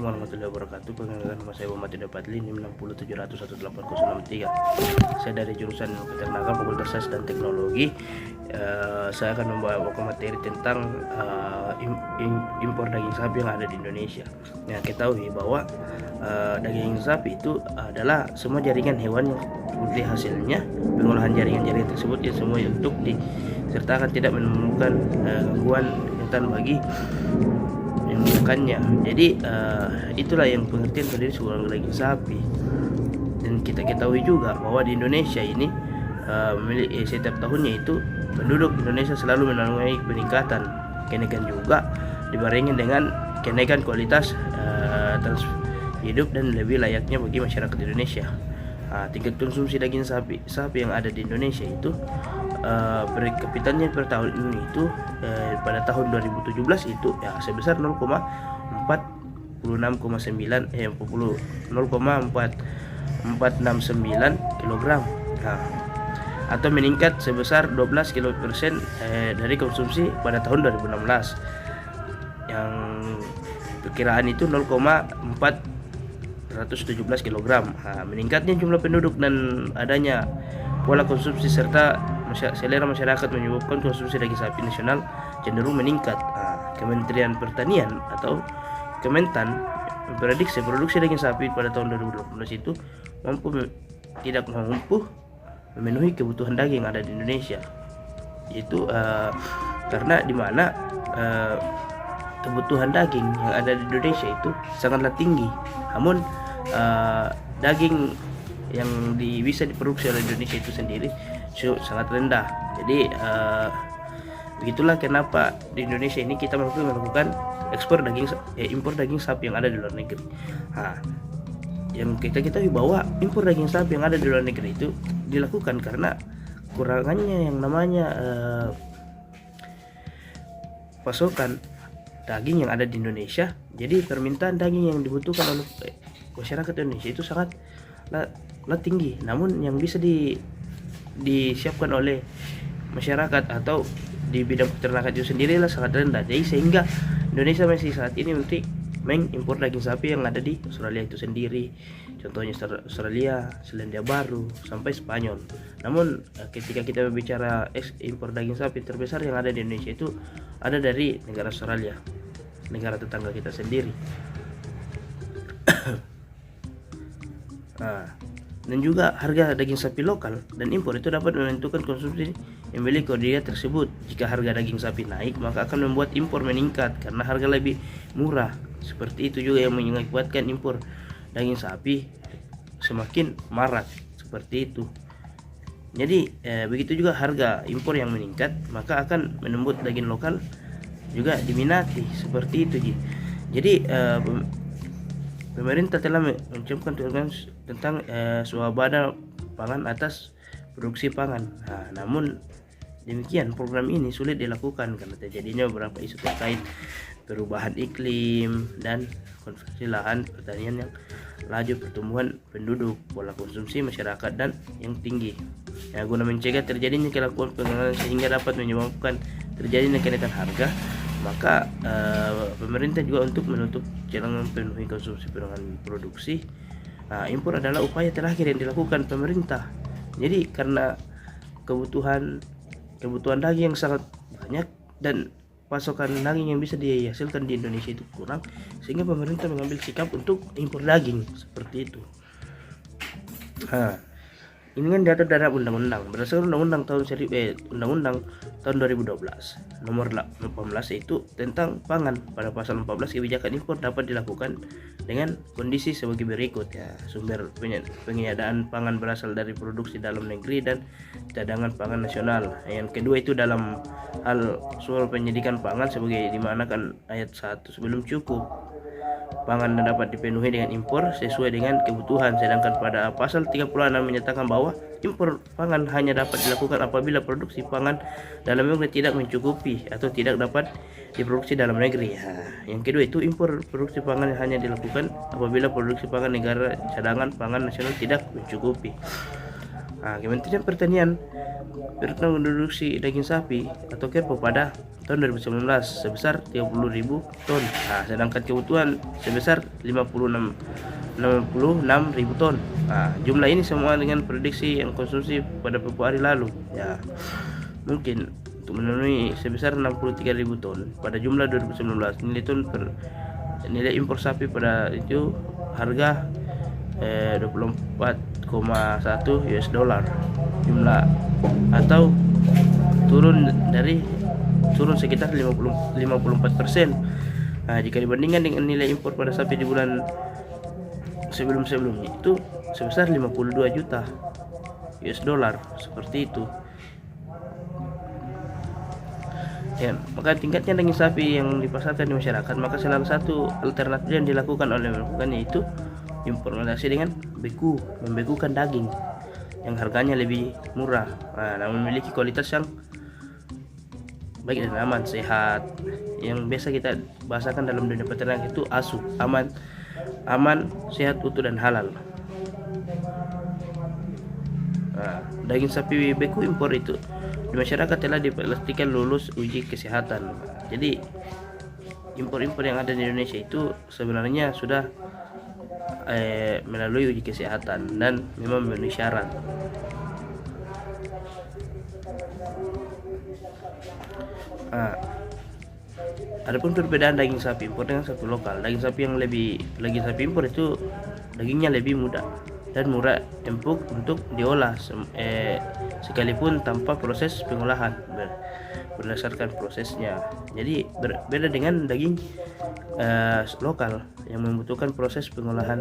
Assalamualaikum warahmatullahi wabarakatuh. Perkenalkan nama saya Muhammad Ida Padli, NIM 60700180063. Saya dari jurusan Peternakan Fakultas Sains dan Teknologi. Saya akan membawakan materi tentang impor daging sapi yang ada di Indonesia. Nah, ketahui bahwa daging sapi itu adalah semua jaringan hewan yang seperti hasilnya pengolahan jaringan-jaringan tersebut ya semua untuk disertakan tidak menemukan gangguan kesehatan bagi yang menggunakannya. Jadi itulah yang pengertian dari seorang daging sapi. Dan kita ketahui juga bahwa di Indonesia ini setiap tahunnya itu penduduk Indonesia selalu mengalami peningkatan, kenaikan juga dibarengi dengan kenaikan kualitas hidup dan lebih layaknya bagi masyarakat Indonesia. Tingkat konsumsi daging sapi yang ada di Indonesia itu per kapitanya per tahun ini itu pada tahun 2017 itu ya sebesar 0,469 kg, atau meningkat sebesar 12% dari konsumsi pada tahun 2016 yang perkiraan itu 0,417 kg. Meningkatnya jumlah penduduk dan adanya pola konsumsi serta selera masyarakat menyebabkan konsumsi daging sapi nasional cenderung meningkat. Kementerian Pertanian atau Kementan memprediksi produksi daging sapi pada tahun 2018 itu tidak mampu memenuhi kebutuhan daging yang ada di Indonesia. Itu karena di mana kebutuhan daging yang ada di Indonesia itu sangatlah tinggi. Namun daging yang bisa diproduksi oleh Indonesia itu sendiri sangat rendah. Jadi begitulah kenapa di Indonesia ini kita mampu melakukan impor daging sapi yang ada di luar negeri. Yang kita ketahui bahwa impor daging sapi yang ada di luar negeri itu dilakukan karena kurangannya yang namanya pasokan daging yang ada di Indonesia. Jadi permintaan daging yang dibutuhkan oleh masyarakat Indonesia itu sangat tinggi. Namun yang bisa disiapkan oleh masyarakat atau di bidang peternakan itu sendirilah sangat rendah. Jadi sehingga Indonesia masih saat ini mengimpor daging sapi yang ada di Australia itu sendiri. Contohnya Australia, Selandia Baru, sampai Spanyol. Namun ketika kita berbicara impor daging sapi terbesar yang ada di Indonesia itu ada dari negara Australia, negara tetangga kita sendiri. Dan juga harga daging sapi lokal dan impor itu dapat menentukan konsumsi yang memiliki koordinat tersebut. Jika harga daging sapi naik, maka akan membuat impor meningkat karena harga lebih murah. Seperti itu juga yang mengakibatkan impor daging sapi semakin marak, seperti itu. Jadi begitu juga harga impor yang meningkat, maka akan membuat daging lokal juga diminati, seperti itu. Jadi pemerintah telah mencantumkan tentang swabada pangan atas produksi pangan. Namun demikian program ini sulit dilakukan karena terjadinya beberapa isu terkait perubahan iklim dan konversi lahan pertanian yang laju pertumbuhan penduduk, pola konsumsi masyarakat dan yang tinggi. Guna mencegah terjadinya kelakuan pengenalan sehingga dapat menyebabkan terjadinya kenaikan harga, maka pemerintah juga untuk menutup jalan memenuhi konsumsi pengenalan produksi. Impor adalah upaya terakhir yang dilakukan pemerintah. Jadi karena kebutuhan daging yang sangat banyak dan pasokan daging yang bisa dihasilkan di Indonesia itu kurang, sehingga pemerintah mengambil sikap untuk impor daging, seperti itu. Ini kan diatur dalam undang-undang berdasarkan undang-undang tahun 2012 nomor 18 itu tentang pangan. Pada pasal 14 kebijakan impor dapat dilakukan dengan kondisi sebagai berikut ya: sumber penyediaan pangan berasal dari produksi dalam negeri dan cadangan pangan nasional. Yang kedua itu dalam hal soal penyediaan pangan sebagai dimanakan ayat 1 sebelum cukup pangan dapat dipenuhi dengan impor sesuai dengan kebutuhan. Sedangkan pada pasal 36 menyatakan bahwa impor pangan hanya dapat dilakukan apabila produksi pangan dalam negeri tidak mencukupi atau tidak dapat diproduksi dalam negeri. Yang kedua itu impor produksi pangan hanya dilakukan apabila produksi pangan negara cadangan pangan nasional tidak mencukupi. Nah, Kementerian Pertanian berencana memproduksi daging sapi atau kerbau pada tahun 2019 sebesar 30.000 ton. Nah, sedangkan kebutuhan sebesar 66.000 ton. Nah, jumlah ini semua dengan prediksi yang konsumsi pada Februari lalu. Ya, mungkin untuk memenuhi sebesar 63.000 ton pada jumlah 2019. Nilai impor sapi pada itu harga 24,1 US dollar jumlah, atau turun sekitar 54%. Nah, jika dibandingkan dengan nilai impor pada sapi di bulan sebelumnya itu sebesar 52 juta US dollar, seperti itu. Ya, maka tingkatnya daging sapi yang dipasarkan di masyarakat, maka salah satu alternatif yang dilakukan oleh melakukannya itu importasi dengan membekukan daging yang harganya lebih murah, namun memiliki kualitas yang baik dan aman, sehat. Yang biasa kita bahasakan dalam dunia peternakan itu ASU, aman, sehat, utuh dan halal. Daging sapi beku impor itu di masyarakat telah dipastikan lulus uji kesehatan. Jadi impor-impor yang ada di Indonesia itu sebenarnya sudah melalui uji kesehatan dan memang memenuhi syarat. Adapun perbedaan daging sapi impor dengan sapi lokal, daging sapi impor itu dagingnya lebih mudah dan murah empuk untuk diolah, sekalipun tanpa proses pengolahan berdasarkan prosesnya. Jadi berbeda dengan daging lokal yang membutuhkan proses pengolahan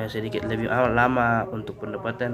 sedikit lebih lama untuk pendapatan